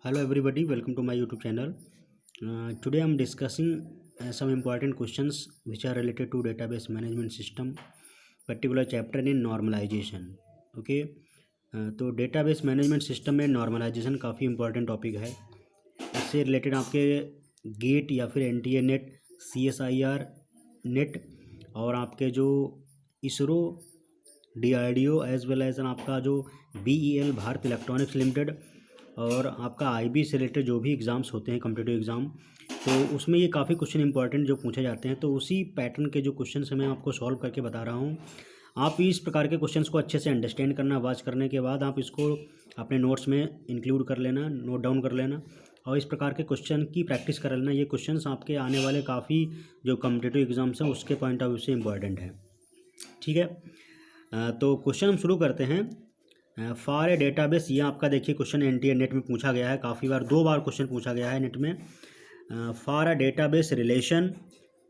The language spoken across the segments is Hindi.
Hello everybody, welcome to my YouTube channel. Today I am discussing some important questions which are related to database management system, particular chapter in normalization. Okay, तो database management system में normalization काफ़ी important topic है. इससे related आपके गेट या फिर NTA नेट, CSIR नेट और आपके जो ISRO, DRDO as well as आपका जो BEL भारत इलेक्ट्रॉनिक्स लिमिटेड और आपका IB से रिलेटेड जो भी एग्ज़ाम्स होते हैं कॉम्पिटिटिव एग्ज़ाम, तो उसमें ये काफ़ी क्वेश्चन इंपॉर्टेंट जो पूछे जाते हैं, तो उसी पैटर्न के जो क्वेश्चन मैं आपको सॉल्व करके बता रहा हूँ. आप इस प्रकार के क्वेश्चंस को अच्छे से अंडरस्टैंड करना, वॉच करने के बाद आप इसको अपने नोट्स में इंक्लूड कर लेना, नोट डाउन कर लेना और इस प्रकार के क्वेश्चन की प्रैक्टिस कर लेना. ये क्वेश्चंस आपके आने वाले काफ़ी जो कॉम्पिटिटिव एग्ज़ाम्स हैं उसके पॉइंट ऑफ व्यू से इम्पॉर्टेंट है. ठीक है, तो क्वेश्चन हम शुरू करते हैं. फॉर ए डेटाबेस, ये आपका देखिए क्वेश्चन NTA नेट में पूछा गया है, काफ़ी बार 2 बार क्वेश्चन पूछा गया है नेट में. For a database relation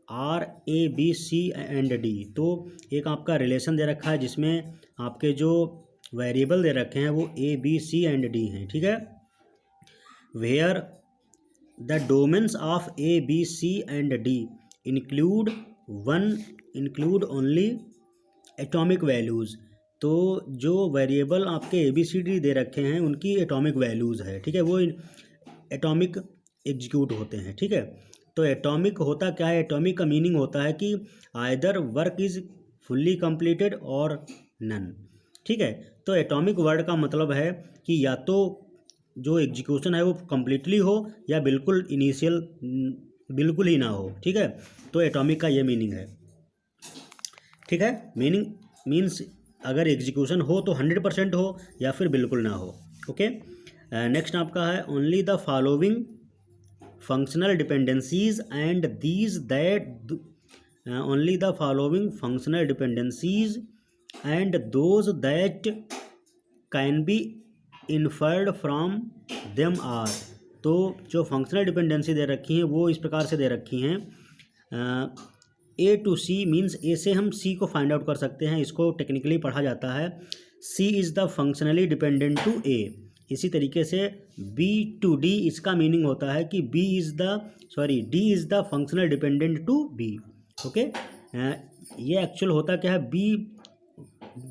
RABC and D, तो एक आपका रिलेशन दे रखा है जिसमें आपके जो वेरिएबल दे रखे हैं वो ABC एंड D हैं. ठीक है, where the domains of ABC and D include only atomic values. तो जो वेरिएबल आपके ABCD दे रखे हैं उनकी एटॉमिक वैल्यूज़ है. ठीक है, वो एटॉमिक एग्जीक्यूट होते हैं. ठीक है, तो एटॉमिक होता क्या है? एटॉमिक का मीनिंग होता है कि either work is fully completed और नन. ठीक है, तो एटॉमिक वर्ड का मतलब है कि या तो जो एग्जीक्यूशन है वो कम्प्लीटली हो या बिल्कुल इनिशियल बिल्कुल ही ना हो. ठीक है, तो एटॉमिक का ये मीनिंग है. ठीक है, मीनिंग मीन्स अगर एग्जीक्यूशन हो तो 100% हो या फिर बिल्कुल ना हो. ओके, नेक्स्ट आपका है only the following functional dependencies and these that only the following functional dependencies and those that can be inferred from them are. तो जो फंक्शनल डिपेंडेंसी दे रखी हैं वो इस प्रकार से दे रखी हैं. A to C means A से हम C को फाइंड आउट कर सकते हैं. इसको टेक्निकली पढ़ा जाता है C is the functionally dependent to A. इसी तरीके से B to D, इसका मीनिंग होता है कि D is the functional dependent to B. Okay, ये एक्चुअल होता क्या है, B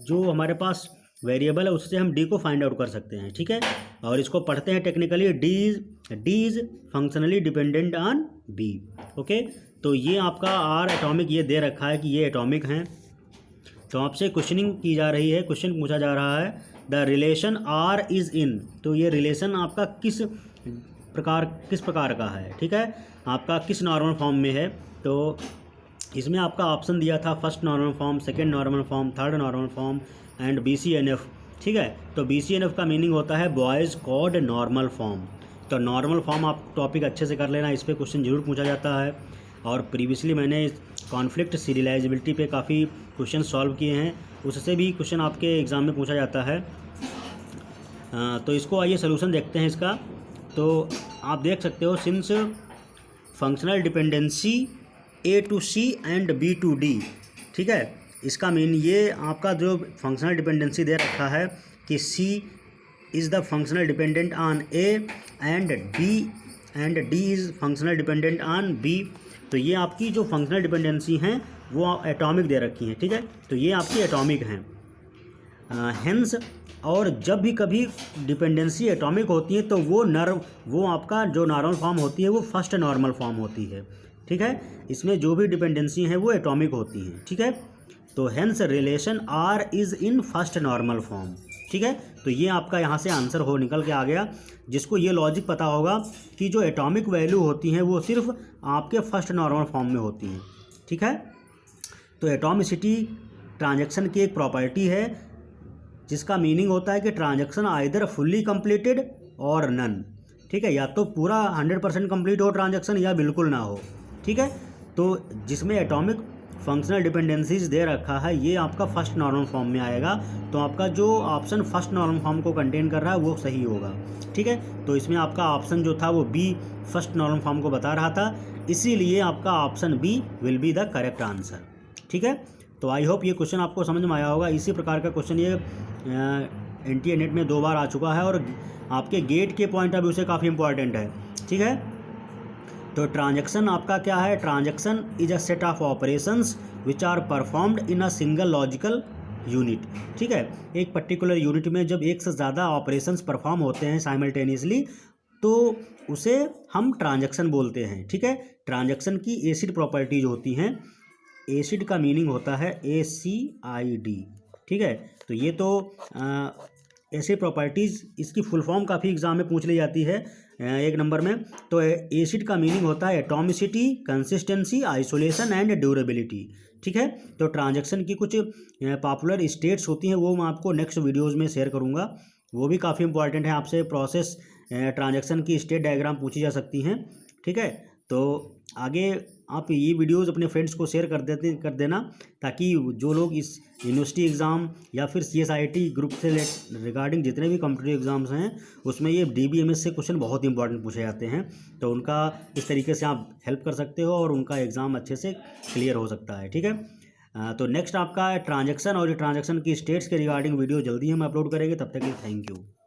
जो हमारे पास वेरिएबल है उससे हम D को फाइंड आउट कर सकते हैं. ठीक है, और इसको पढ़ते हैं technically D is functionally dependent on B. Okay, तो ये आपका R एटॉमिक ये दे रखा है कि ये एटॉमिक हैं. तो आपसे क्वेश्चनिंग की जा रही है, क्वेश्चन पूछा जा रहा है the relation R is in. तो ये रिलेशन आपका किस प्रकार का है. ठीक है, आपका किस नॉर्मल फॉर्म में है. तो इसमें आपका ऑप्शन दिया था first normal form, second normal form, third normal form and BCNF. ठीक है, तो BCNF का मीनिंग होता है बॉयज़ कोड नॉर्मल फॉर्म. तो नॉर्मल फॉर्म आप टॉपिक अच्छे से कर लेना, इस पर क्वेश्चन जरूर पूछा जाता है. और प्रीवियसली मैंने कॉन्फ्लिक्ट सीरियलाइजेबिलिटी पे काफ़ी क्वेश्चन सॉल्व किए हैं, उससे भी क्वेश्चन आपके एग्ज़ाम में पूछा जाता है. तो इसको आइए सोल्यूशन देखते हैं इसका. तो आप देख सकते हो since functional dependency A to C and B to D. ठीक है, इसका मीन ये आपका जो फंक्शनल डिपेंडेंसी दे रखा है कि C is the functional dependent on A and D is functional dependent on B. तो ये आपकी जो फंक्शनल डिपेंडेंसी हैं वो एटॉमिक दे रखी हैं. ठीक है, तो ये आपकी एटॉमिक हैं. हेंस, और जब भी कभी डिपेंडेंसी एटॉमिक होती है तो वो आपका जो नॉर्मल फॉर्म होती है वो फर्स्ट नॉर्मल फॉर्म होती है. ठीक है, इसमें जो भी डिपेंडेंसी हैं वो एटॉमिक होती हैं. ठीक है, तो hence relation R is in first normal form. ठीक है, तो ये आपका यहाँ से आंसर निकल के आ गया. जिसको ये लॉजिक पता होगा कि जो एटॉमिक वैल्यू होती हैं वो सिर्फ आपके फर्स्ट नॉर्मल फॉर्म में होती हैं. ठीक है, तो एटॉमिसिटी ट्रांजैक्शन की एक प्रॉपर्टी है जिसका मीनिंग होता है कि ट्रांजैक्शन आइदर फुल्ली कंप्लीटेड और नन. ठीक है, या तो पूरा 100% कंप्लीट हो ट्रांजैक्शन या बिल्कुल ना हो. ठीक है, तो जिसमें एटॉमिक फंक्शनल डिपेंडेंसीज दे रखा है ये आपका फर्स्ट नॉर्मल फॉर्म में आएगा. तो आपका जो ऑप्शन फर्स्ट नॉर्मल फॉर्म को कंटेन कर रहा है वो सही होगा. ठीक है, तो इसमें आपका ऑप्शन जो था वो B फर्स्ट नॉर्मल फॉर्म को बता रहा था, इसीलिए आपका option B will be the correct answer. ठीक है, तो आई होप ये क्वेश्चन आपको समझ में आया होगा. इसी प्रकार का क्वेश्चन ये NTA नेट में 2 बार आ चुका है और आपके गेट के पॉइंट ऑफ व्यू से काफ़ी इंपॉर्टेंट है, ठीक है। तो ट्रांजैक्शन आपका क्या है, transaction is a set of operations which are performed in a single logical unit, ठीक है। एक पर्टिकुलर यूनिट में जब एक से ज़्यादा ऑपरेशंस परफॉर्म होते हैं साइमल्टेनियसली तो उसे हम ट्रांजैक्शन बोलते हैं, ठीक है। ट्रांजैक्शन की एसिड प्रॉपर्टीज होती हैं, एसिड का मीनिंग होता है ACID, ठीक है। तो ये तो ऐसे प्रॉपर्टीज़, इसकी फुल फॉर्म काफ़ी एग्जाम में पूछ ली जाती है 1 नंबर में। तो एसिड का मीनिंग होता है atomicity, consistency, isolation and durability, ठीक है। तो ट्रांजैक्शन की कुछ पॉपुलर स्टेट्स होती हैं, वो मैं आपको नेक्स्ट वीडियोज़ में शेयर करूँगा, वो भी काफ़ी इंपॉर्टेंट है। आपसे प्रोसेस ट्रांजैक्शन की स्टेट डायग्राम पूछी जा सकती हैं, ठीक है। तो आगे आप ये वीडियोज़ अपने फ्रेंड्स को शेयर कर देना, ताकि जो लोग इस यूनिवर्सिटी एग्ज़ाम या फिर CSIT ग्रुप से रिगार्डिंग जितने भी कॉम्पिटिटिव एग्ज़ाम्स हैं उसमें ये DBMS से क्वेश्चन बहुत इंपॉर्टेंट पूछे जाते हैं, तो उनका इस तरीके से आप हेल्प कर सकते हो और उनका एग्ज़ाम अच्छे से क्लियर हो सकता है, ठीक है। तो नेक्स्ट आपका ट्रांजैक्शन और ट्रांजैक्शन की स्टेट्स के रिगार्डिंग वीडियो जल्दी हम अपलोड करेंगे, तब तक के लिए थैंक यू।